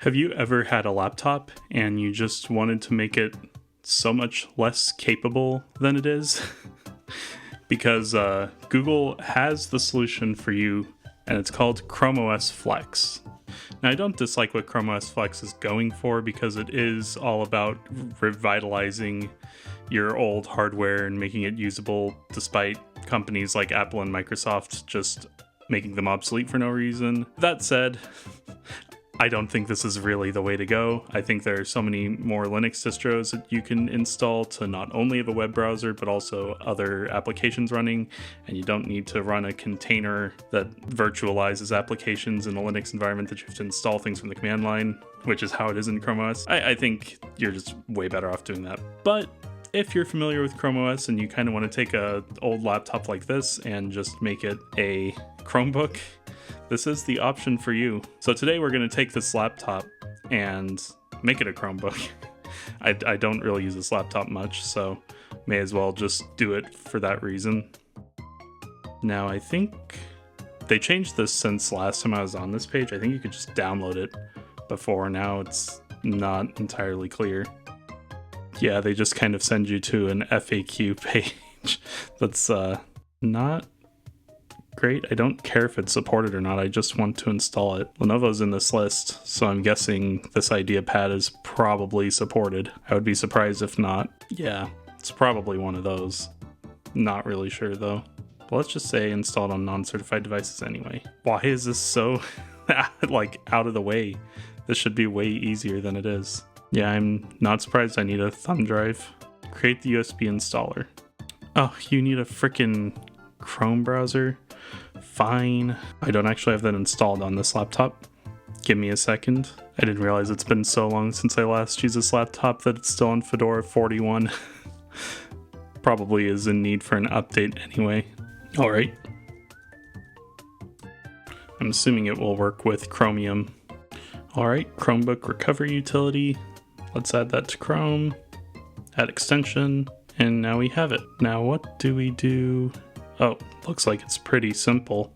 Have you ever had a laptop and you just wanted to make it so much less capable than it is? Because Google has the solution for you, and it's called chromos Flex. Now, I don't dislike what chromos Flex is going for because it is all about revitalizing your old hardware and making it usable despite companies like Apple and Microsoft just making them obsolete for no reason. That said, I don't think this is really the way to go. I think there are so many more Linux distros that you can install to not only have a web browser, but also other applications running, and you don't need to run a container that virtualizes applications in a Linux environment that you have to install things from the command line, which is how it is in Chrome OS. I think you're just way better off doing that. But if you're familiar with Chrome OS and you kind of want to take a old laptop like this and just make it a Chromebook, this is the option for you. So today we're going to take this laptop and make it a Chromebook. I don't really use this laptop much, so may as well just do it for that reason. Now, I think they changed this since last time I was on this page. I think you could just download it before. Now it's not entirely clear. Yeah, they just kind of send you to an FAQ page that's not great. I don't care if it's supported or not. I just want to install it. Lenovo's in this list, so I'm guessing this IdeaPad is probably supported. I would be surprised if not. Yeah, it's probably one of those. Not really sure though. But let's just say installed on non-certified devices anyway. Why is this so like out of the way? This should be way easier than it is. Yeah, I'm not surprised I need a thumb drive. Create the USB installer. Oh, you need a frickin' Chrome browser? Fine. I don't actually have that installed on this laptop. Give me a second. I didn't realize it's been so long since I last used this laptop that it's still on Fedora 41. Probably is in need for an update anyway. Alright. I'm assuming it will work with Chromium. Alright, Chromebook recovery utility. Let's add that to Chrome. Add extension. And now we have it. Now what do we do? Oh, looks like it's pretty simple.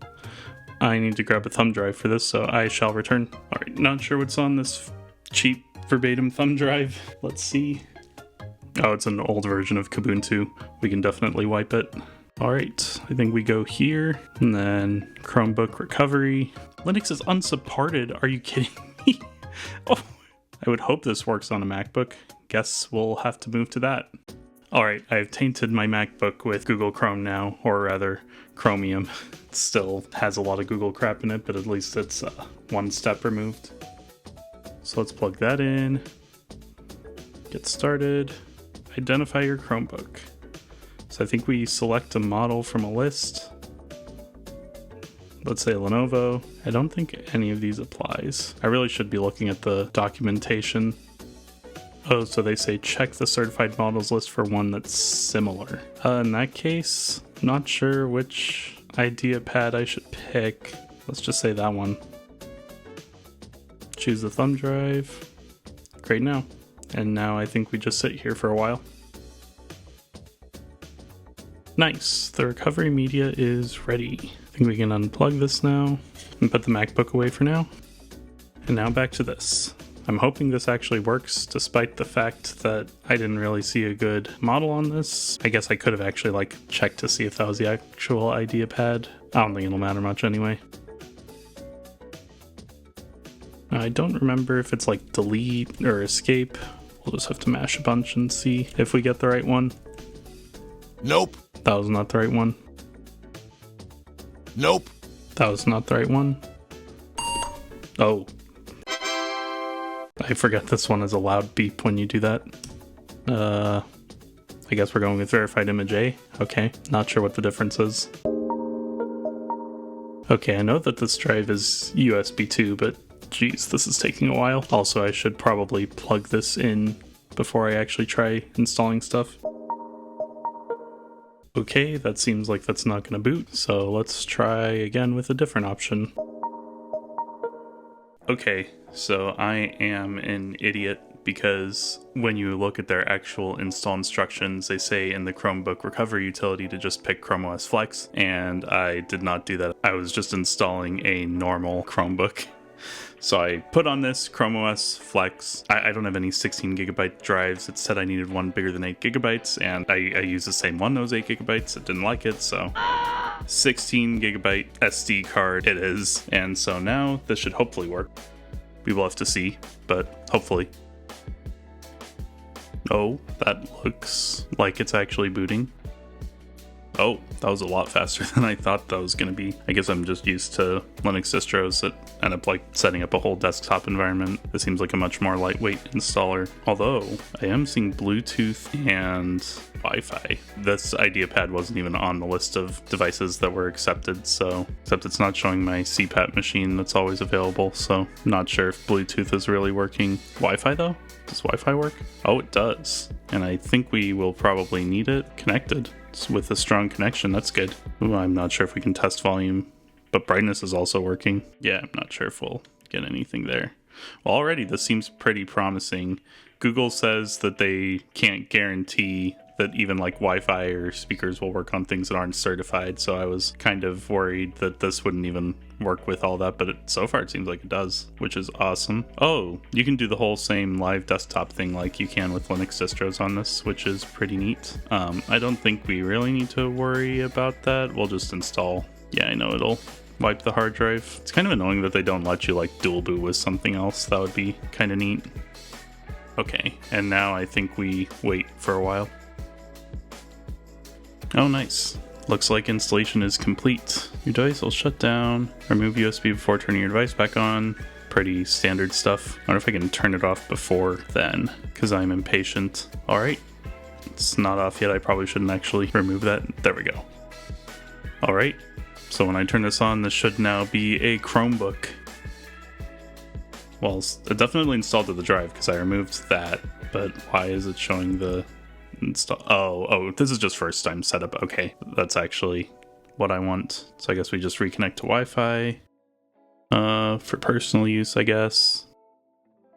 I need to grab a thumb drive for this, so I shall return. Alright, not sure what's on this cheap verbatim thumb drive. Let's see. Oh, it's an old version of Kubuntu. We can definitely wipe it. Alright, I think we go here, and then Chromebook recovery. Linux is unsupported, are you kidding me? Oh, I would hope this works on a MacBook. Guess we'll have to move to that. Alright, I've tainted my MacBook with Google Chrome now, or rather, Chromium. It still has a lot of Google crap in it, but at least it's one step removed. So let's plug that in. Get started. Identify your Chromebook. So I think we select a model from a list. Let's say Lenovo. I don't think any of these applies. I really should be looking at the documentation. Oh, so they say check the certified models list for one that's similar. In that case, not sure which IdeaPad I should pick. Let's just say that one. Choose the thumb drive. Great now. And now I think we just sit here for a while. Nice, the recovery media is ready. I think we can unplug this now and put the MacBook away for now. And now back to this. I'm hoping this actually works, despite the fact that I didn't really see a good model on this. I guess I could have actually checked to see if that was the actual IdeaPad. I don't think it'll matter much anyway. I don't remember if it's delete or escape. We'll just have to mash a bunch and see if we get the right one. Nope. That was not the right one. Nope. That was not the right one. Oh. I forget this one is a loud beep when you do that. I guess we're going with verified image A. Okay, not sure what the difference is. Okay, I know that this drive is USB 2, but geez, this is taking a while. Also, I should probably plug this in before I actually try installing stuff. Okay, that seems like that's not going to boot, so let's try again with a different option. Okay, so I am an idiot because when you look at their actual install instructions, they say in the Chromebook recovery utility to just pick Chrome OS Flex, and I did not do that. I was just installing a normal Chromebook. So I put on this chromos Flex. I don't have any 16 gigabyte drives. It said I needed one bigger than 8 gigabytes, and I used the same one that was 8 gigabytes. It didn't like it, so 16 gigabyte SD card it is. And so now this should hopefully work. We will have to see, but hopefully. Oh, that looks like it's actually booting. Oh, that was a lot faster than I thought that was going to be. I guess I'm just used to Linux distros that end up like setting up a whole desktop environment. This seems like a much more lightweight installer. Although, I am seeing Bluetooth and Wi-Fi. This IdeaPad wasn't even on the list of devices that were accepted, so except it's not showing my CPAP machine that's always available, so I'm not sure if Bluetooth is really working. Wi-Fi though? Does Wi-Fi work? Oh, it does. And I think we will probably need it connected. With a strong connection, that's good. Ooh, I'm not sure if we can test volume, but brightness is also working. Yeah, I'm not sure if we'll get anything there. Well, already this seems pretty promising. Google says that they can't guarantee that even like Wi-Fi or speakers will work on things that aren't certified, so I was kind of worried that this wouldn't even work with all that, but so far it seems like it does, which is awesome. Oh, you can do the whole same live desktop thing like you can with Linux distros on this, which is pretty neat. I don't think we really need to worry about that. We'll just install. Yeah, I know it'll wipe the hard drive. It's kind of annoying that they don't let you like dual boot with something else. That would be kind of neat. Okay, and now I think we wait for a while. Oh, nice. Looks like installation is complete. Your device will shut down. Remove USB before turning your device back on. Pretty standard stuff. I wonder if I can turn it off before then, because I'm impatient. Alright. It's not off yet. I probably shouldn't actually remove that. There we go. Alright. So when I turn this on, this should now be a Chromebook. Well, it definitely installed to the drive because I removed that, but why is it showing the install? Oh, this is just first time setup. Okay, that's actually what I want. So I guess we just reconnect to Wi-Fi. For personal use, I guess.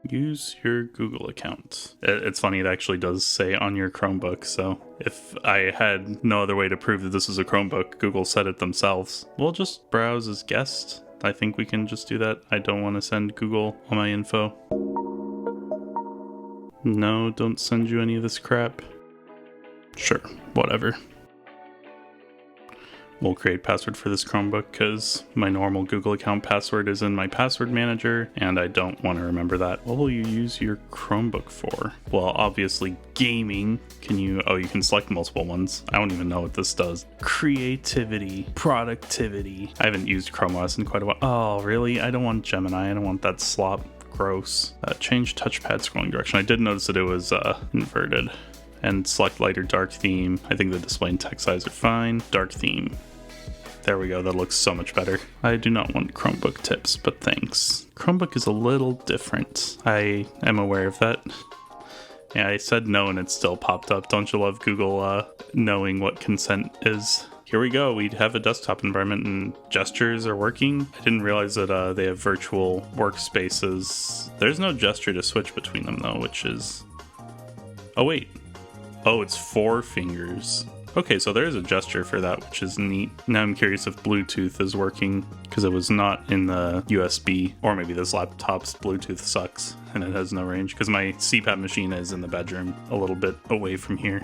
Use your Google account. It's funny, it actually does say on your Chromebook, so if I had no other way to prove that this is a Chromebook, Google said it themselves. We'll just browse as guest. I think we can just do that. I don't want to send Google all my info. No, don't send you any of this crap. Sure, whatever. We'll create password for this Chromebook because my normal Google account password is in my password manager and I don't want to remember that. What will you use your Chromebook for? Well, obviously gaming. You can select multiple ones. I don't even know what this does. Creativity, productivity. I haven't used chromos in quite a while. Oh, really? I don't want Gemini. I don't want that slop. Gross. Change touchpad scrolling direction. I did notice that it was inverted. And select light or dark theme. I think the display and text size are fine. Dark theme. There we go, that looks so much better. I do not want Chromebook tips, but thanks. Chromebook is a little different. I am aware of that. Yeah, I said no and it still popped up. Don't you love Google knowing what consent is? Here we go, we have a desktop environment and gestures are working. I didn't realize that they have virtual workspaces. There's no gesture to switch between them though, which is... Oh wait. Oh, it's 4 fingers. Okay, so there's a gesture for that, which is neat. Now I'm curious if Bluetooth is working, because it was not in the USB, or maybe this laptop's Bluetooth sucks, and it has no range, because my CPAP machine is in the bedroom, a little bit away from here.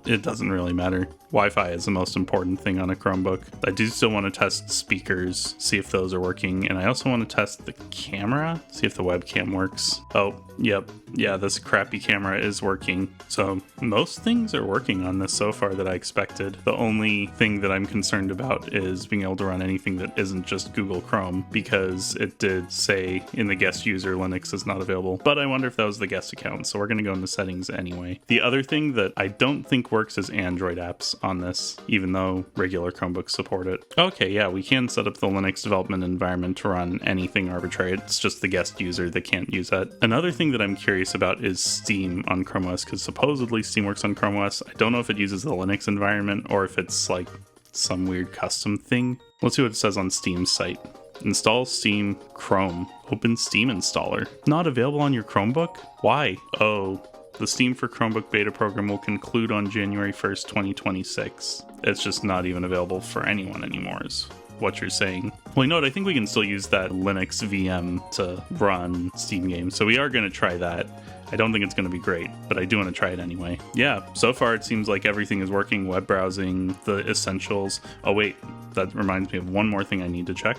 It doesn't really matter. Wi-Fi is the most important thing on a Chromebook. I do still want to test speakers, see if those are working, and I also want to test the camera, see if the webcam works. Oh, yep. Yeah, this crappy camera is working. So most things are working on this so far that I expected. The only thing that I'm concerned about is being able to run anything that isn't just Google Chrome, because it did say in the guest user Linux is not available. But I wonder if that was the guest account, so we're going to go into settings anyway. The other thing that I don't think works is Android apps on this, even though regular Chromebooks support it. Okay, yeah, we can set up the Linux development environment to run anything arbitrary. It's just the guest user that can't use that. Another thing that I'm curious about is Steam on Chrome OS, because supposedly Steam works on Chrome OS. I don't know if it uses the Linux environment or if it's like some weird custom thing. Let's see what it says on Steam's site. Install Steam Chrome. Open Steam installer. Not available on your Chromebook? Why? Oh, the Steam for Chromebook beta program will conclude on January 1st, 2026. It's just not even available for anyone anymore is what you're saying. Well, you know what? I think we can still use that Linux VM to run Steam games. So we are going to try that. I don't think it's going to be great, but I do want to try it anyway. Yeah, so far it seems like everything is working. Web browsing, the essentials. Oh, wait. That reminds me of one more thing I need to check.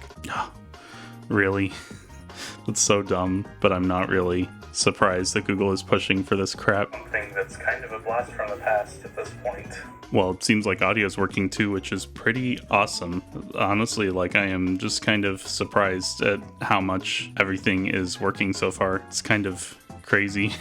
Really? That's so dumb, but I'm not really surprised that Google is pushing for this crap. Something that's kind of a blast from the past at this point. Well, it seems like audio is working too, which is pretty awesome. Honestly, like, I am just kind of surprised at how much everything is working so far. It's kind of crazy.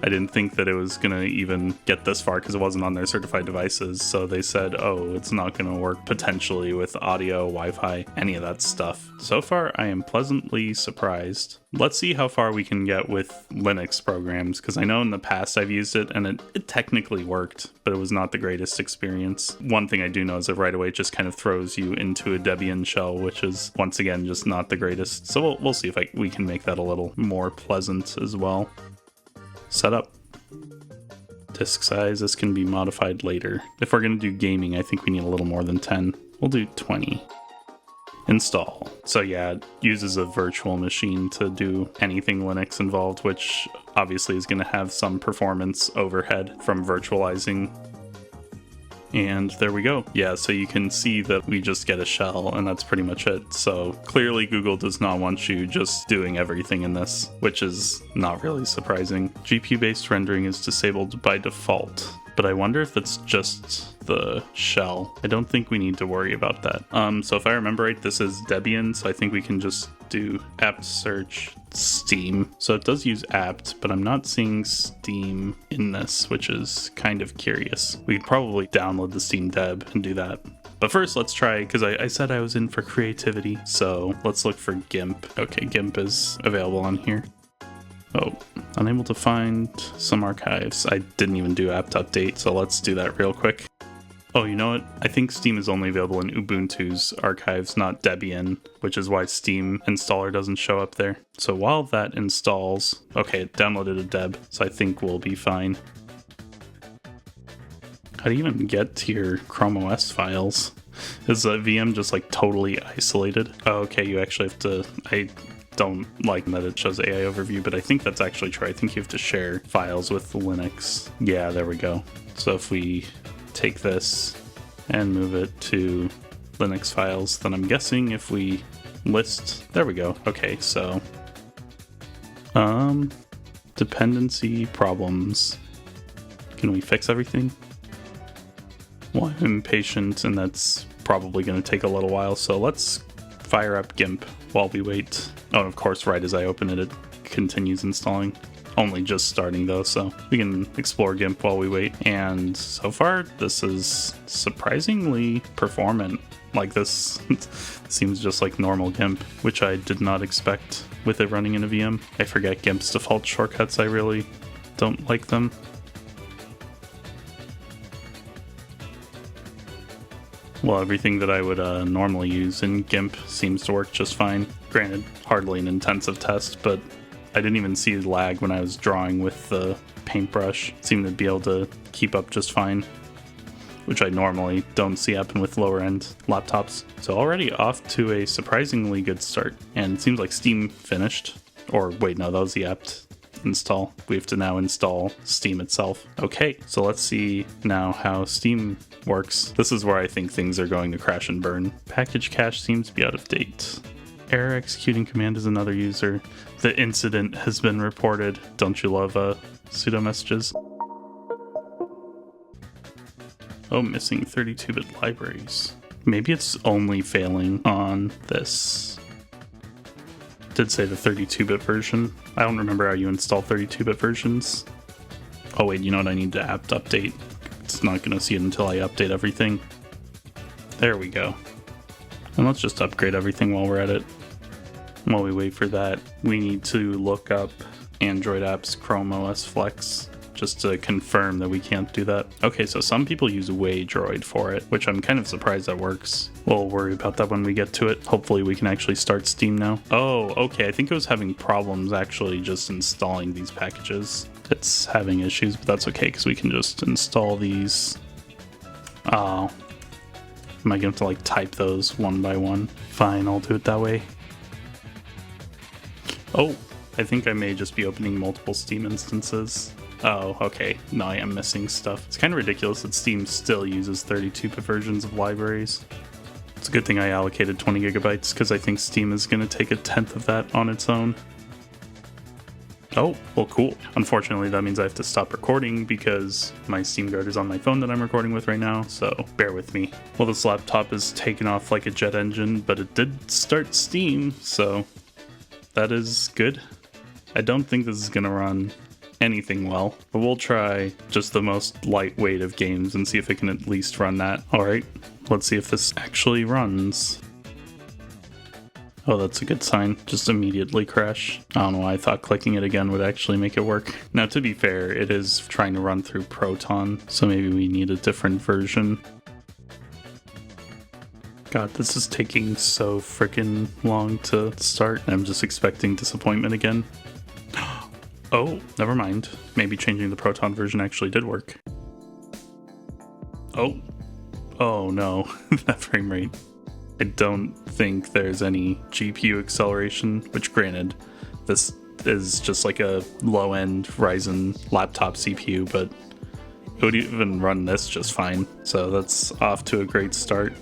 I didn't think that it was gonna even get this far because it wasn't on their certified devices. So they said, oh, it's not gonna work potentially with audio, Wi-Fi, any of that stuff. So far, I am pleasantly surprised. Let's see how far we can get with Linux programs, because I know in the past I've used it and it technically worked, but it was not the greatest experience. One thing I do know is that right away it just kind of throws you into a Debian shell, which is once again just not the greatest. So we'll see if we can make that a little more pleasant as well. Setup. Disk size, this can be modified later. If we're going to do gaming, I think we need a little more than 10. We'll do 20. Install. So yeah, it uses a virtual machine to do anything Linux involved, which obviously is going to have some performance overhead from virtualizing. And there we go. Yeah, so you can see that we just get a shell, and that's pretty much it. So clearly Google does not want you just doing everything in this, which is not really surprising. GPU-based rendering is disabled by default, but I wonder if it's just the shell. I don't think we need to worry about that. So if I remember right, this is Debian, so I think we can just do apt search Steam. So it does use apt, but I'm not seeing Steam in this, which is kind of curious. We could probably download the Steam deb and do that. But first, let's try, because I said I was in for creativity, so let's look for GIMP. Okay, GIMP is available on here. Oh, unable to find some archives. I didn't even do apt update, so let's do that real quick. Oh, you know what? I think Steam is only available in Ubuntu's archives, not Debian, which is why Steam installer doesn't show up there. So while that installs, okay, it downloaded a deb, so I think we'll be fine. How do you even get to your chromos files? Is the VM just like totally isolated? Oh, okay, you actually have to... I don't like that it shows AI overview, but I think that's actually true. I think you have to share files with Linux. Yeah, there we go. So if we take this and move it to Linux files, then I'm guessing if we list, there we go. Okay, so dependency problems. Can we fix everything? Well, I'm impatient, and that's probably going to take a little while, so let's fire up GIMP while we wait. Oh, of course, right as I open it, it continues installing. Only just starting though, so we can explore GIMP while we wait. And so far, this is surprisingly performant. Like, this seems just like normal GIMP, which I did not expect with it running in a VM. I forget GIMP's default shortcuts. I really don't like them. Well, everything that I would normally use in GIMP seems to work just fine. Granted, hardly an intensive test, but I didn't even see lag when I was drawing with the paintbrush. It seemed to be able to keep up just fine, which I normally don't see happen with lower end laptops. So already off to a surprisingly good start. And it seems like Steam finished. Or wait, no, that was the apt install. We have to now install Steam itself. Okay, so let's see now how Steam works. This is where I think things are going to crash and burn. Package cache seems to be out of date. Error executing command is another user. The incident has been reported. Don't you love sudo messages? Oh, missing 32-bit libraries. Maybe it's only failing on this. Did say the 32-bit version. I don't remember how you install 32-bit versions. Oh wait, you know what? I need to apt update. It's not going to see it until I update everything. There we go. And let's just upgrade everything while we're at it. While we wait for that, we need to look up Android apps chromos Flex just to confirm that we can't do that. Okay, so some people use Waydroid for it, which I'm kind of surprised that works. We'll worry about that when we get to it. Hopefully we can actually start Steam now. Oh, okay, I think it was having problems actually just installing these packages. It's having issues, but that's okay because we can just install these. Oh, Am I going to have to like type those one by one? Fine, I'll do it that way. Oh, I think I may just be opening multiple Steam instances. Oh, okay. No, I am missing stuff. It's kind of ridiculous that Steam still uses 32-bit versions of libraries. It's a good thing I allocated 20 gigabytes because I think Steam is going to take 1/10 of that on its own. Oh, well, cool. Unfortunately, that means I have to stop recording because my Steam Guard is on my phone that I'm recording with right now, so bear with me. Well, this laptop is taken off like a jet engine, but it did start Steam, so that is good. I don't think this is going to run anything well, but we'll try just the most lightweight of games and see if it can at least run that. Alright, let's see if this actually runs. Oh, that's a good sign. Just immediately crash. I don't know why I thought clicking it again would actually make it work. Now, to be fair, it is trying to run through Proton, so maybe we need a different version. God, this is taking so freaking long to start. I'm just expecting disappointment again. Oh, never mind. Maybe changing the Proton version actually did work. Oh no, that frame rate. I don't think there's any GPU acceleration, which granted, this is just like a low-end Ryzen laptop CPU, but it would even run this just fine. So that's off to a great start.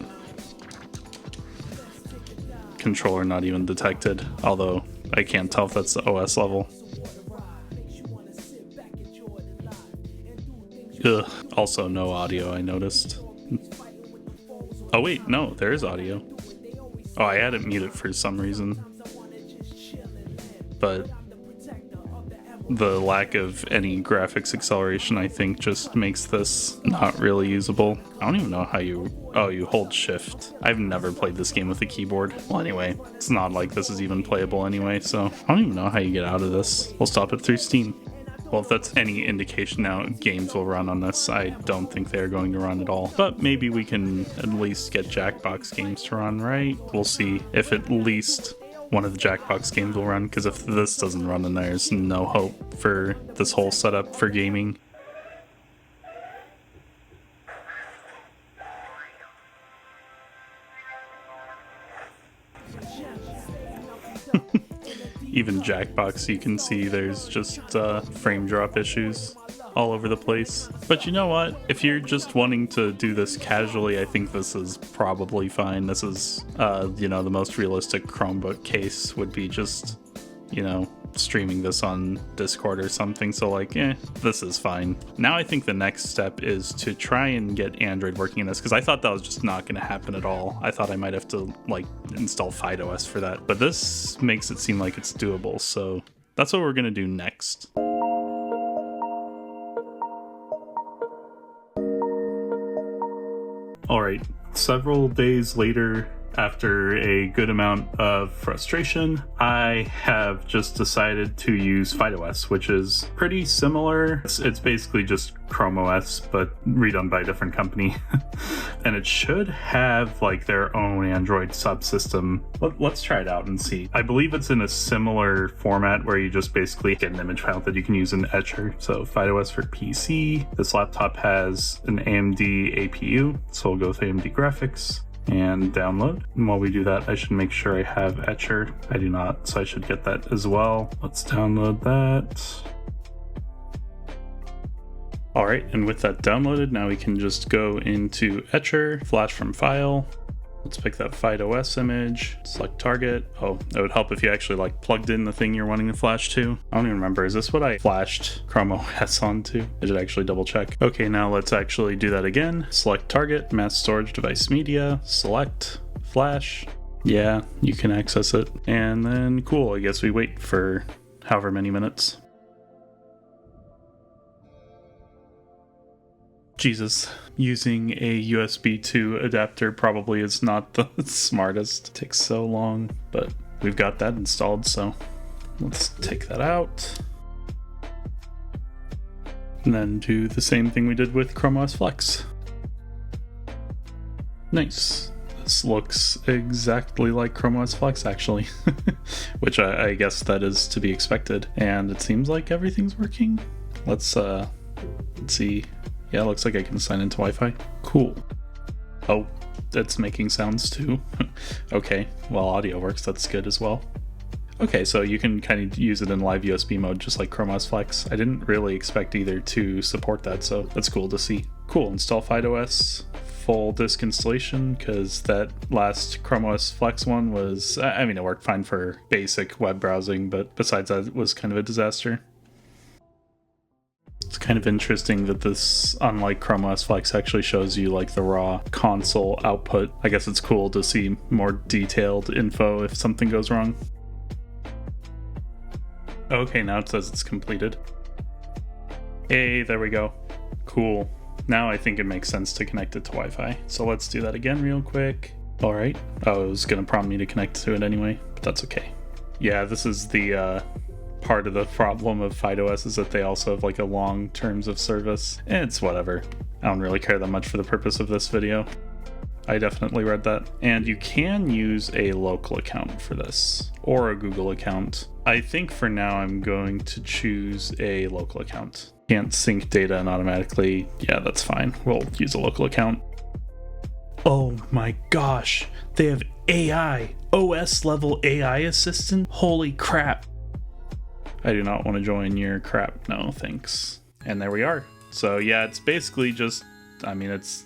Controller not even detected, although I can't tell if that's the OS level. Ugh. Also no audio, I noticed. Oh wait, no, there is audio. Oh, I had it muted for some reason. But the lack of any graphics acceleration, I think, just makes this not really usable. I don't even know how you... Oh, you hold shift. I've never played this game with a keyboard. Well, anyway, it's not like this is even playable anyway, so I don't even know how you get out of this. We'll stop it through Steam. Well, if that's any indication now, games will run on this. I don't think they're going to run at all. But maybe we can at least get Jackbox games to run, right? We'll see if at least one of the Jackbox games will run, because if this doesn't run, then there's no hope for this whole setup for gaming. Even Jackbox, you can see there's just frame drop issues all over the place. But you know what? If you're just wanting to do this casually, I think this is probably fine. This is, you know, the most realistic Chromebook case would be just, you know, streaming this on Discord or something. So like, this is fine. Now I think the next step is to try and get Android working in this, because I thought that was just not going to happen at all. I thought I might have to like install FydeOS for that, but this makes it seem like it's doable. So that's what we're going to do next. All right, several days later, after a good amount of frustration, I have just decided to use FydeOS, which is pretty similar. It's basically just ChromeOS, but redone by a different company. And it should have like their own Android subsystem. Let's try it out and see. I believe it's in a similar format where you just basically get an image file that you can use in Etcher. So FydeOS for PC. This laptop has an AMD APU, so we'll go with AMD graphics and download. And while we do that, I should make sure I have Etcher. I do not, so I should get that as well. Let's download that. All right, and with that downloaded, now we can just go into Etcher, flash from file. Let's pick that FydeOS image, select target. Oh, it would help if you actually like plugged in the thing you're wanting to flash to. I don't even remember, is this what I flashed ChromeOS onto? I should actually double check. Okay, now let's actually do that again. Select target, mass storage device media, select, flash. Yeah, you can access it. And then cool, I guess we wait for however many minutes. Jesus, using a USB 2 adapter probably is not the smartest. It takes so long, but we've got that installed, so let's take that out. And then do the same thing we did with ChromeOS Flex. Nice. This looks exactly like ChromeOS Flex, actually, which I guess that is to be expected. And it seems like everything's working. Let's see. Yeah, it looks like I can sign into Wi-Fi. Cool. Oh, It's making sounds too. Okay, well, audio works, that's good as well. Okay, so you can kind of use it in live USB mode, just like chromos Flex. I didn't really expect either to support that, so that's cool to see. Cool, install FydeOS full disk installation, because that last chromos Flex one was, I mean, it worked fine for basic web browsing, but besides that, it was kind of a disaster. It's kind of interesting that this, unlike chromos Flex, actually shows you like the raw console output. I guess it's cool to see more detailed info if something goes wrong. Okay, now it says it's completed. Hey, there we go. Cool. Now I think it makes sense to connect it to Wi-Fi. So let's do that again real quick. All right. Oh, it was going to prompt me to connect to it anyway, but that's okay. Yeah, this is the part of the problem of FydeOS, is that they also have like a long terms of service. It's whatever. I don't really care that much for the purpose of this video. I definitely read that. And you can use a local account for this, or a Google account. I think for now I'm going to choose a local account. Can't sync data and automatically, yeah, that's fine. We'll use a local account. Oh my gosh, they have AI, OS level AI assistant? Holy crap. I do not want to join your crap, no thanks. And there we are. So yeah, it's basically just, I mean, it's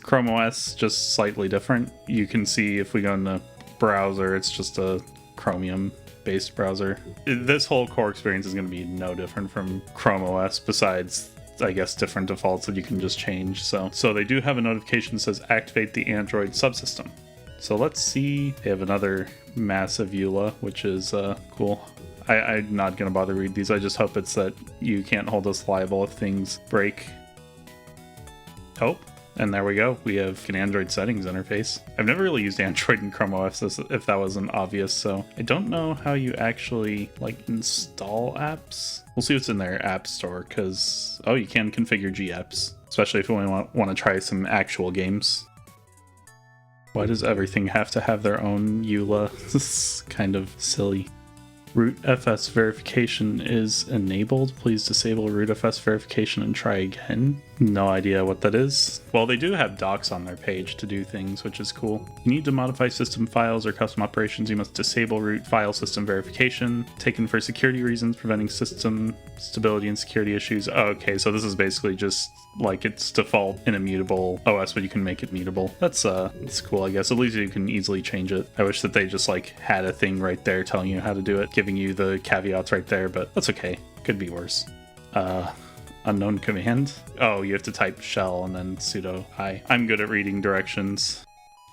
Chrome OS, just slightly different. You can see if we go in the browser, it's just a Chromium based browser. This whole core experience is going to be no different from Chrome OS, besides I guess different defaults that you can just change. So they do have a notification that says activate the Android subsystem. So let's see. They have another massive EULA, which is cool. I'm not going to bother read these. I just hope it's that you can't hold us liable if things break. Oh. And there we go. We have an Android settings interface. I've never really used Android in Chrome OS, if that wasn't obvious, so I don't know how you actually like install apps. We'll see what's in their app store, because oh, you can configure GApps, especially if we want to try some actual games. Why does everything have to have their own EULA? This is kind of silly. rootfs verification is enabled. Please disable rootfs verification and try again. No idea what that is. Well, they do have docs on their page to do things, which is cool. You need to modify system files or custom operations. You must disable root file system verification. Taken for security reasons, preventing system stability and security issues. Okay, so this is basically just like its default in immutable OS, but you can make it mutable. That's cool, I guess. At least you can easily change it. I wish that they just like had a thing right there telling you how to do it, giving you the caveats right there, but that's okay. Could be worse. Unknown command. Oh, you have to type shell and then sudo I. I'm good at reading directions.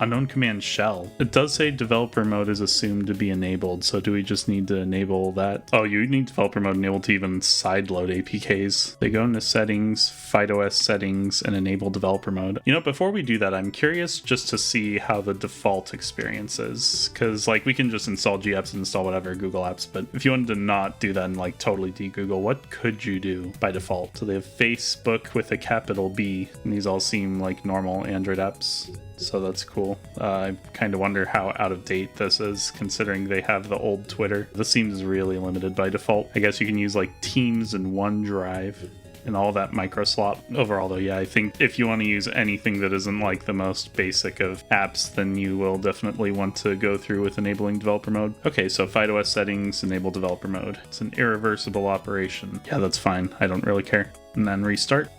Unknown command shell. It does say developer mode is assumed to be enabled, so do we just need to enable that? Oh, you need developer mode enabled to even sideload APKs. They go into settings, FydeOS settings, and enable developer mode. You know, before we do that, I'm curious just to see how the default experience is, because like we can just install GApps and install whatever Google apps, but if you wanted to not do that and like totally de-Google, what could you do by default? So they have Facebook with a capital B, and these all seem like normal Android apps. So that's cool. I kind of wonder how out of date this is, considering they have the old Twitter. This seems really limited by default. I guess you can use like Teams and OneDrive and all that micro slop. Overall though, yeah, I think if you want to use anything that isn't like the most basic of apps, then you will definitely want to go through with enabling developer mode. Okay, so FydeOS settings, enable developer mode. It's an irreversible operation. Yeah, that's fine. I don't really care. And then restart.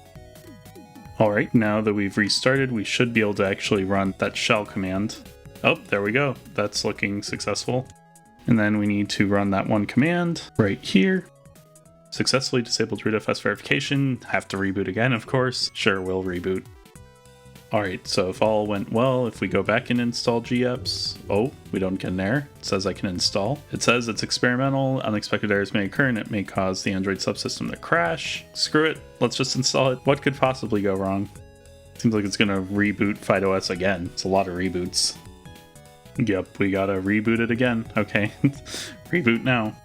Alright, now that we've restarted, we should be able to actually run that shell command. Oh, there we go. That's looking successful. And then we need to run that one command right here. Successfully disabled rootfs verification. Have to reboot again, of course. Sure, we'll reboot. Alright, so if all went well, if we go back and install GApps, oh, we don't get an error. It says I can install. It says it's experimental, unexpected errors may occur, and it may cause the Android subsystem to crash. Screw it, let's just install it. What could possibly go wrong? Seems like it's gonna reboot FydeOS again. It's a lot of reboots. Yep, we gotta reboot it again. Okay, reboot now.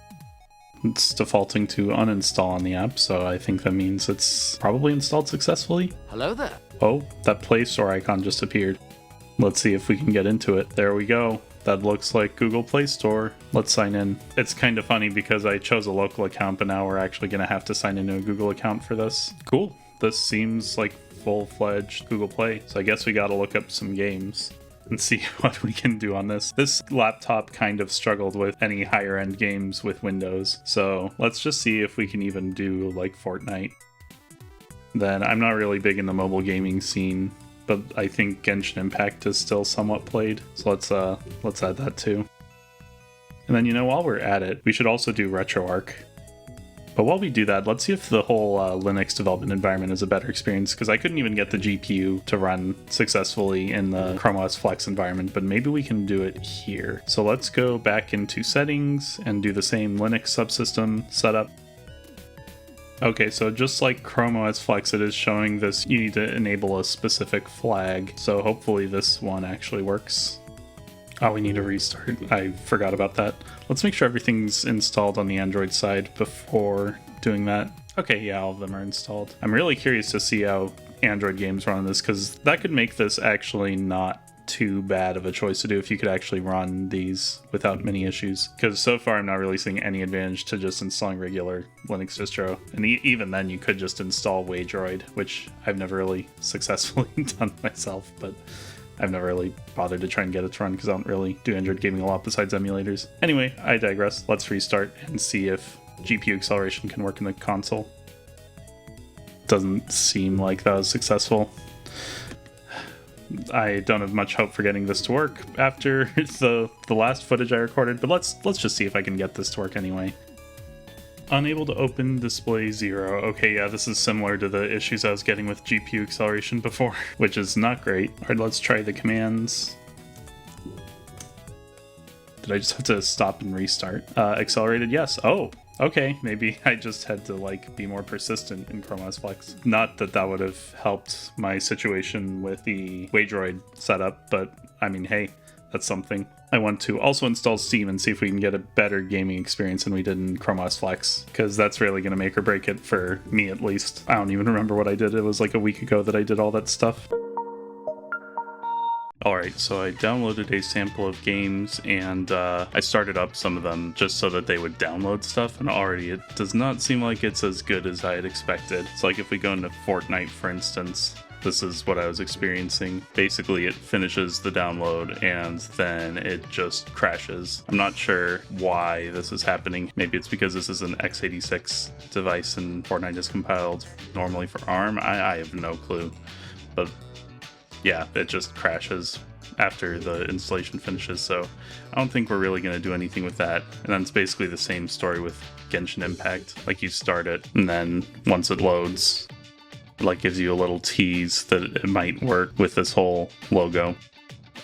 It's defaulting to uninstall on the app, so I think that means it's probably installed successfully. Hello there. Oh, that Play Store icon just appeared. Let's see if we can get into it. There we go. That looks like Google Play Store. Let's sign in. It's kind of funny because I chose a local account, but now we're actually going to have to sign into a Google account for this. Cool. This seems like full-fledged Google Play. So I guess we gotta look up some games and see what we can do on this. This laptop kind of struggled with any higher end games with Windows. So let's just see if we can even do like Fortnite. Then I'm not really big in the mobile gaming scene, but I think Genshin Impact is still somewhat played. So let's add that too. And then, while we're at it, we should also do RetroArch. But while we do that, let's see if the whole Linux development environment is a better experience, because I couldn't even get the GPU to run successfully in the chromos Flex environment, but maybe we can do it here. So let's go back into settings and do the same Linux subsystem setup. Okay, so just like chromos Flex, it is showing this, you need to enable a specific flag. So hopefully this one actually works. Oh, we need a restart. I forgot about that. Let's make sure everything's installed on the Android side before doing that. Okay, yeah, all of them are installed. I'm really curious to see how Android games run on this, because that could make this actually not too bad of a choice to do if you could actually run these without many issues. Because so far I'm not really seeing any advantage to just installing regular Linux distro. And even then you could just install Waydroid, which I've never really successfully done myself, but I've never really bothered to try and get it to run because I don't really do Android gaming a lot besides emulators. Anyway, I digress. Let's restart and see if GPU acceleration can work in the console. Doesn't seem like that was successful. I don't have much hope for getting this to work after the last footage I recorded, but let's just see if I can get this to work anyway. Unable to open display 0. Okay, yeah, this is similar to the issues I was getting with GPU acceleration before, which is not great. Alright, let's try the commands. Did I just have to stop and restart? Accelerated, yes. Oh, okay, maybe I just had to be more persistent in chromos Flex. Not that that would have helped my situation with the Waydroid setup, but I mean, hey, that's something. I want to also install Steam and see if we can get a better gaming experience than we did in chromos Flex, because that's really going to make or break it for me at least. I don't even remember what I did. It was like a week ago that I did all that stuff. Alright, so I downloaded a sample of games and I started up some of them just so that they would download stuff, and already it does not seem like it's as good as I had expected. So if we go into Fortnite, for instance, this is what I was experiencing. Basically, it finishes the download and then it just crashes. I'm not sure why this is happening. Maybe it's because this is an x86 device and Fortnite is compiled normally for ARM. I have no clue. But yeah, it just crashes after the installation finishes, so I don't think we're really going to do anything with that. And then it's basically the same story with Genshin Impact. You start it, and then once it loads, it gives you a little tease that it might work with this whole logo,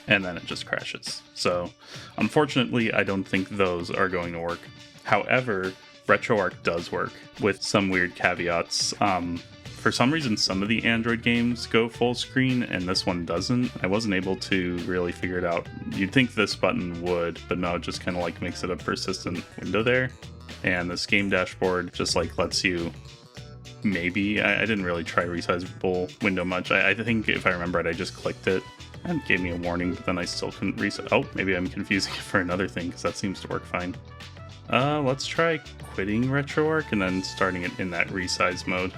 and then it just crashes. So unfortunately, I don't think those are going to work. However, RetroArch does work with some weird caveats. For some reason, some of the Android games go full screen and this one doesn't. I wasn't able to really figure it out. You'd think this button would, but no, it just kind of makes it a persistent window there. And this game dashboard just lets you maybe, I didn't really try resizable window much. I think if I remember it, I just clicked it and it gave me a warning, but then I still couldn't resize. Oh, maybe I'm confusing it for another thing because that seems to work fine. Let's try quitting RetroArch and then starting it in that resize mode.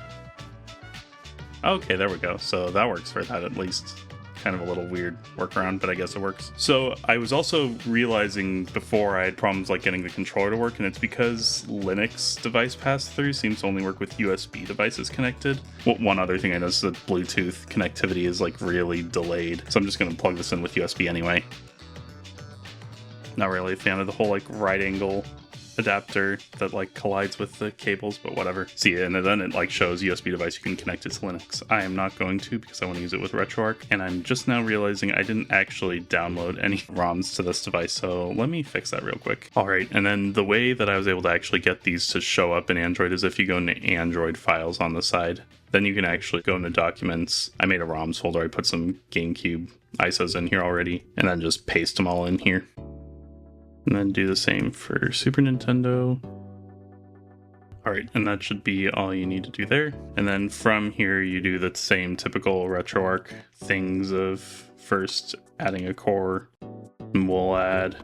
Okay, there we go. So that works for that at least. Kind of a little weird workaround, but I guess it works. So I was also realizing before I had problems getting the controller to work, and it's because Linux device pass-through seems to only work with USB devices connected. Well, one other thing I noticed is that Bluetooth connectivity is really delayed. So I'm just going to plug this in with USB anyway. Not really a fan of the whole right angle adapter that collides with the cables, but whatever. See, and then it shows USB device you can connect it to Linux. I am not going to because I want to use it with RetroArch, and I'm just now realizing I didn't actually download any ROMs to this device, so let me fix that real quick. Alright, and then the way that I was able to actually get these to show up in Android is if you go into Android files on the side. Then you can actually go into documents. I made a ROMs folder, I put some GameCube ISOs in here already, and then just paste them all in here. And then do the same for Super Nintendo. Alright, and that should be all you need to do there. And then from here, you do the same typical RetroArch things of first adding a core. And we'll add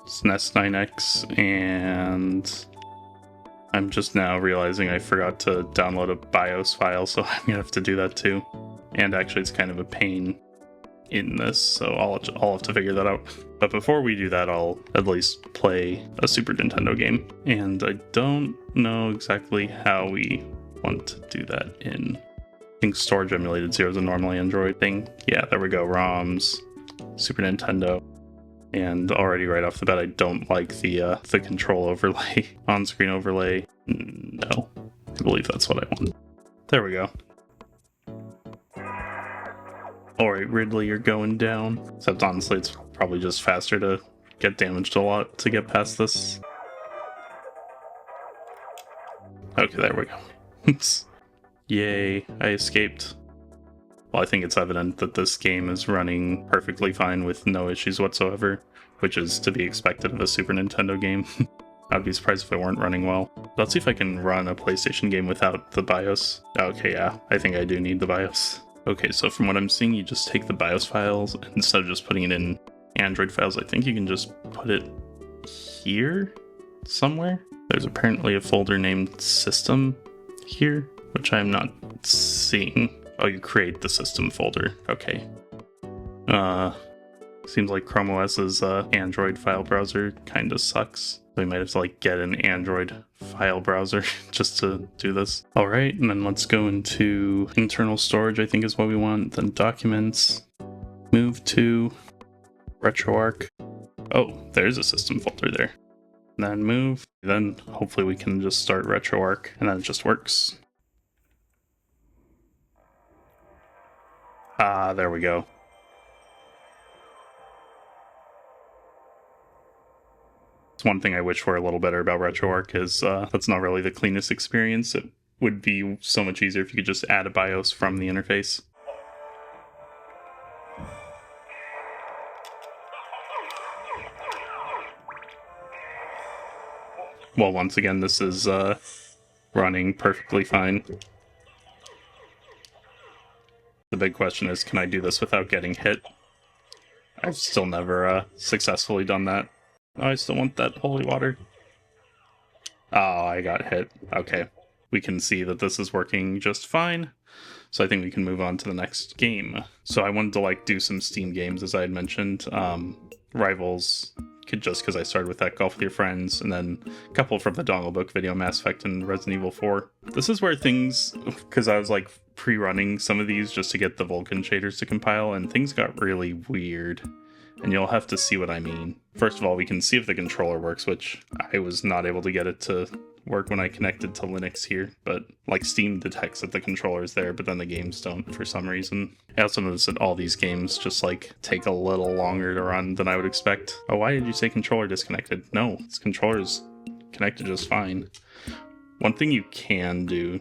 SNES 9X, and I'm just now realizing I forgot to download a BIOS file, so I'm gonna have to do that too. And actually it's kind of a pain in this, so I'll have to figure that out. But before we do that, I'll at least play a Super Nintendo game. And I don't know exactly how we want to do that in... I think storage emulated 0 is a normally Android thing. Yeah, there we go, ROMs, Super Nintendo. And already right off the bat, I don't like the control overlay, on-screen overlay. No, I believe that's what I want. There we go. Alright, Ridley, you're going down. Except honestly, it's probably just faster to get damaged a lot to get past this. Okay, there we go. Yay, I escaped. Well, I think it's evident that this game is running perfectly fine with no issues whatsoever, which is to be expected of a Super Nintendo game. I'd be surprised if it weren't running well. Let's see if I can run a PlayStation game without the BIOS. Okay, yeah, I think I do need the BIOS. Okay, so from what I'm seeing, you just take the BIOS files, and instead of just putting it in Android files, I think you can just put it here somewhere. There's apparently a folder named System here, which I'm not seeing. Oh, you create the system folder. Okay. Seems like ChromeOS's Android file browser kind of sucks. So we might have to like get an Android file browser just to do this. All right, and then let's go into internal storage, I think is what we want. Then documents, move to RetroArch. Oh, there's a system folder there. And then move. Then hopefully we can just start RetroArch and then it just works. Ah, there we go. It's one thing I wish were a little better about RetroArch is that's not really the cleanest experience. It would be so much easier if you could just add a BIOS from the interface. Well, once again, this is running perfectly fine. The big question is, can I do this without getting hit? I've still never successfully done that. Oh, I still want that holy water. Oh, I got hit. Okay. We can see that this is working just fine. So I think we can move on to the next game. So I wanted to like do some Steam games, as I had mentioned. Rivals, just because I started with that, Golf with Your Friends, and then a couple from the Dongle Book video, Mass Effect and Resident Evil 4. This is where things, because I was like pre-running some of these just to get the Vulkan shaders to compile, and things got really weird. And you'll have to see what I mean. First of all, we can see if the controller works, which I was not able to get it to work when I connected to Linux here. But like Steam detects that the controller is there, but then the games don't for some reason. I also noticed that all these games just like take a little longer to run than I would expect. Oh, why did you say controller disconnected? No, this controller's connected just fine. One thing you can do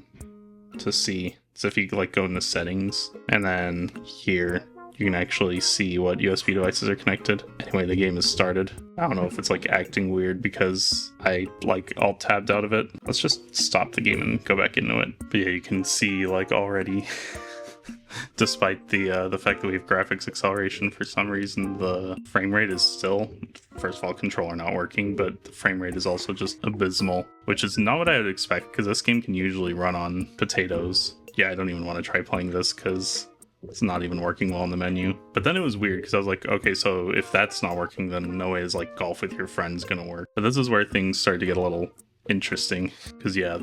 to see is if you like go into settings and then here, you can actually see what USB devices are connected. Anyway, the game has started. I don't know if it's like acting weird because I like alt tabbed out of it. Let's just stop the game and go back into it. But yeah, you can see like already, despite the fact that we have graphics acceleration, for some reason the frame rate is still, first of all, controller not working, but the frame rate is also just abysmal, which is not what I would expect because this game can usually run on potatoes. Yeah, I don't even want to try playing this because it's not even working well in the menu. But then it was weird because I was like, okay, so if that's not working, then no way is like Golf with Your Friends gonna work. But this is where things started to get a little interesting because yeah,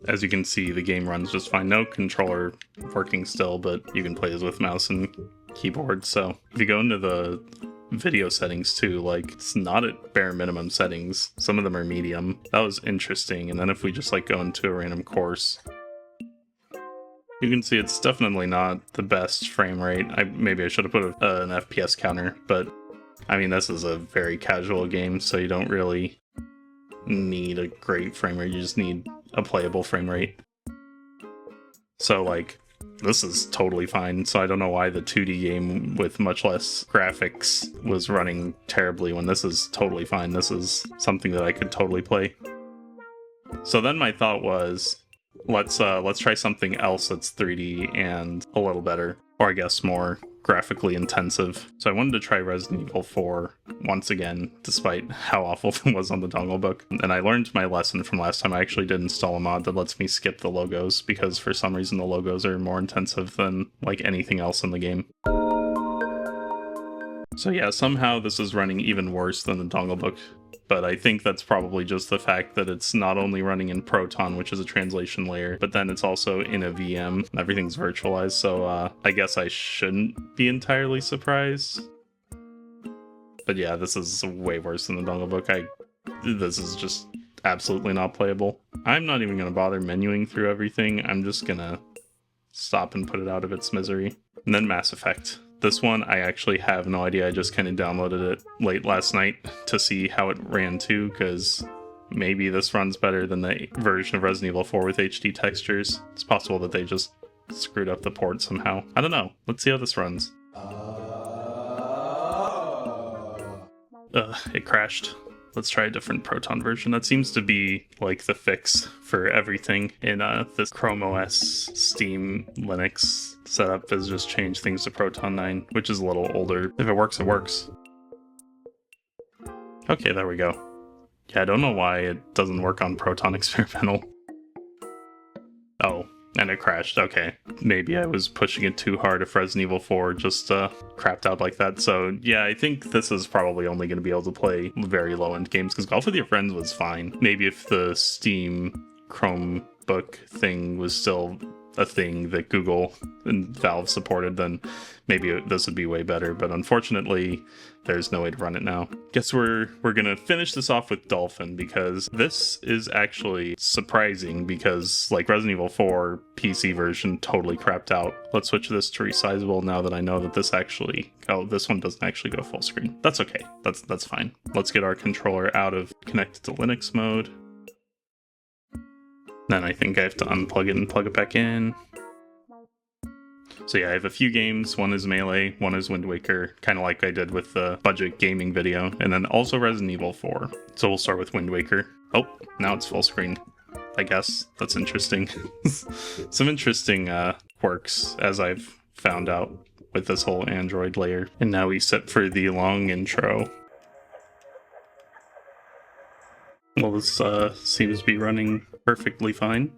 as you can see, the game runs just fine. No controller working still, but you can play this with mouse and keyboard. So if you go into the video settings too, like it's not at bare minimum settings. Some of them are medium. That was interesting. And then if we just like go into a random course, you can see it's definitely not the best frame rate. Maybe I should have put an FPS counter, but I mean, this is a very casual game, so you don't really need a great frame rate. You just need a playable frame rate. So like, this is totally fine. So I don't know why the 2D game with much less graphics was running terribly when this is totally fine. This is something that I could totally play. So then my thought was, let's try something else that's 3D and a little better, or I guess more graphically intensive. So I wanted to try Resident Evil 4 once again, despite how awful it was on the dongle book. And I learned my lesson from last time. I actually did install a mod that lets me skip the logos, because for some reason the logos are more intensive than like anything else in the game. So yeah, somehow this is running even worse than the dongle book. But I think that's probably just the fact that it's not only running in Proton, which is a translation layer, but then it's also in a VM. Everything's virtualized, so I guess I shouldn't be entirely surprised. But yeah, this is way worse than the dongle book. This is just absolutely not playable. I'm not even going to bother menuing through everything. I'm just going to stop and put it out of its misery. And then Mass Effect. This one, I actually have no idea. I just kind of downloaded it late last night to see how it ran too, because maybe this runs better than the version of Resident Evil 4 with HD textures. It's possible that they just screwed up the port somehow. I don't know. Let's see how this runs. It crashed. Let's try a different Proton version. That seems to be like the fix for everything in this chromos Steam Linux setup, is just change things to Proton 9, which is a little older. If it works, it works. Okay, there we go. Yeah, I don't know why it doesn't work on Proton Experimental. Oh, and it crashed. Okay, maybe I was pushing it too hard if Resident Evil 4 just crapped out like that. So yeah, I think this is probably only going to be able to play very low-end games, because Golf with Your Friends was fine. Maybe if the Steam Chromebook thing was still a thing that Google and Valve supported, then maybe this would be way better. But unfortunately, there's no way to run it now. Guess we're gonna finish this off with Dolphin, because this is actually surprising, because like Resident Evil 4 PC version totally crapped out. Let's switch this to resizable now that I know that this actually, oh, this one doesn't actually go full screen. That's okay. That's fine. Let's get our controller out of connected to Linux mode. Then I think I have to unplug it and plug it back in. So yeah, I have a few games. One is Melee, one is Wind Waker, kind of like I did with the budget gaming video, and then also Resident Evil 4. So we'll start with Wind Waker. Oh, now it's full screen. I guess that's interesting. Some interesting quirks, as I've found out with this whole Android layer. And now we set for the long intro. Well, this seems to be running perfectly fine.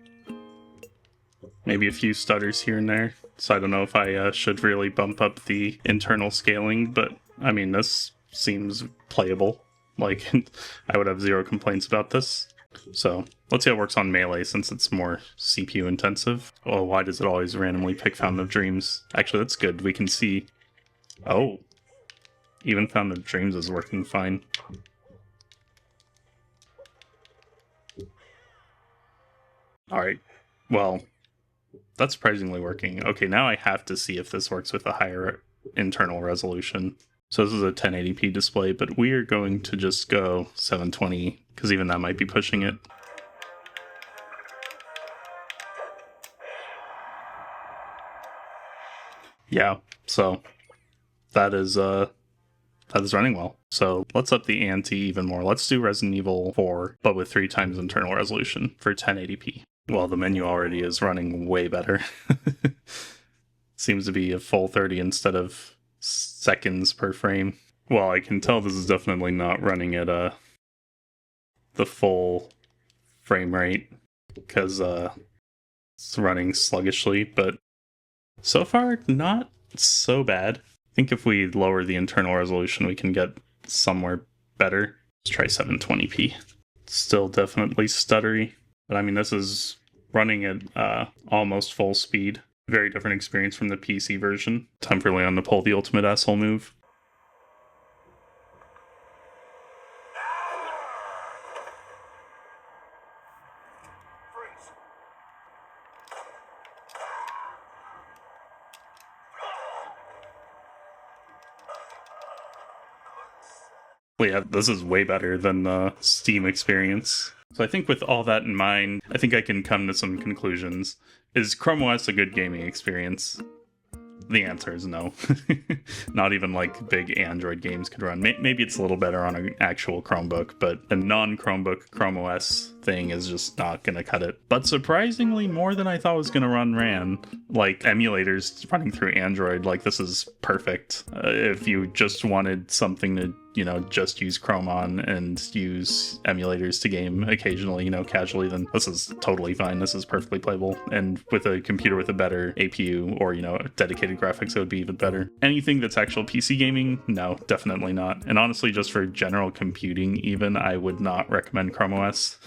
Maybe a few stutters here and there, so I don't know if I should really bump up the internal scaling, but I mean, this seems playable. Like, I would have zero complaints about this. So, let's see how it works on Melee, since it's more CPU intensive. Oh, why does it always randomly pick Fountain of Dreams? Actually, that's good. We can see... Oh, even Fountain of Dreams is working fine. Alright, well, that's surprisingly working. Okay, now I have to see if this works with a higher internal resolution. So this is a 1080p display, but we are going to just go 720, because even that might be pushing it. Yeah, so that is running well. So let's up the ante even more. Let's do Resident Evil 4, but with 3 times internal resolution for 1080p. Well, the menu already is running way better. Seems to be a full 30 instead of seconds per frame. Well, I can tell this is definitely not running at the full frame rate, because it's running sluggishly, but so far not so bad. I think if we lower the internal resolution, we can get somewhere better. Let's try 720p. Still definitely stuttery, but I mean, this is running at almost full speed. Very different experience from the PC version. Time for Leon to pull the ultimate asshole move. Well, yeah, this is way better than the Steam experience. So I think with all that in mind, I think I can come to some conclusions. Is Chrome OS a good gaming experience? The answer is no. Not even like big Android games could run. Maybe it's a little better on an actual Chromebook, but a non-Chromebook chromos thing is just not going to cut it. But surprisingly, more than I thought was going to ran. Like emulators running through Android, like this is perfect. If you just wanted something to, you know, just use Chrome on and use emulators to game occasionally, you know, casually, then this is totally fine. This is perfectly playable. And with a computer with a better APU or, you know, dedicated graphics, it would be even better. Anything that's actual PC gaming, no, definitely not. And honestly, just for general computing even, I would not recommend Chrome OS.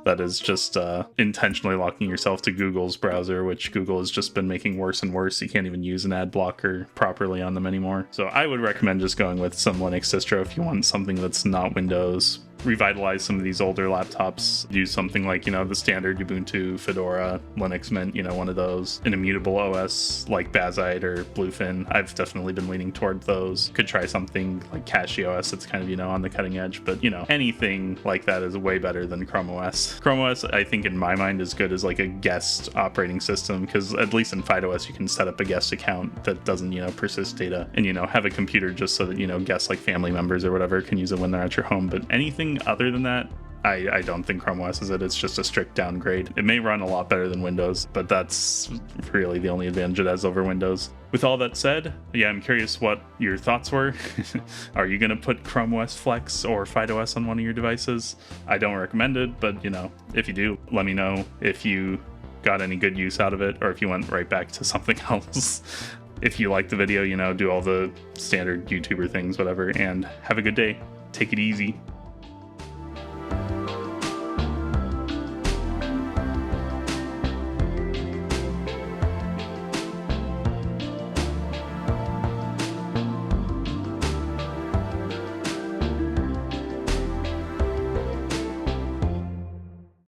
That is just intentionally locking yourself to Google's browser, which Google has just been making worse and worse. You can't even use an ad blocker properly on them anymore. So I would recommend just going with some Linux distro if you want something that's not Windows. Revitalize some of these older laptops, use something like, you know, the standard Ubuntu, Fedora, Linux Mint, you know, one of those. An immutable OS like Bazzite or Bluefin, I've definitely been leaning toward those. Could try something like CachyOS that's kind of, you know, on the cutting edge, but, you know, anything like that is way better than Chrome OS. Chrome OS, I think in my mind, is good as like a guest operating system, because at least in FydeOS you can set up a guest account that doesn't, you know, persist data, and, you know, have a computer just so that, you know, guests like family members or whatever can use it when they're at your home. But anything other than that, I don't think Chrome OS is it. It's just a strict downgrade. It may run a lot better than Windows, but that's really the only advantage it has over Windows. With all that said, yeah, I'm curious what your thoughts were. Are you going to put Chrome OS Flex or FydeOS on one of your devices? I don't recommend it, but, you know, if you do, let me know if you got any good use out of it or if you went right back to something else. If you liked the video, you know, do all the standard YouTuber things, whatever, and have a good day. Take it easy.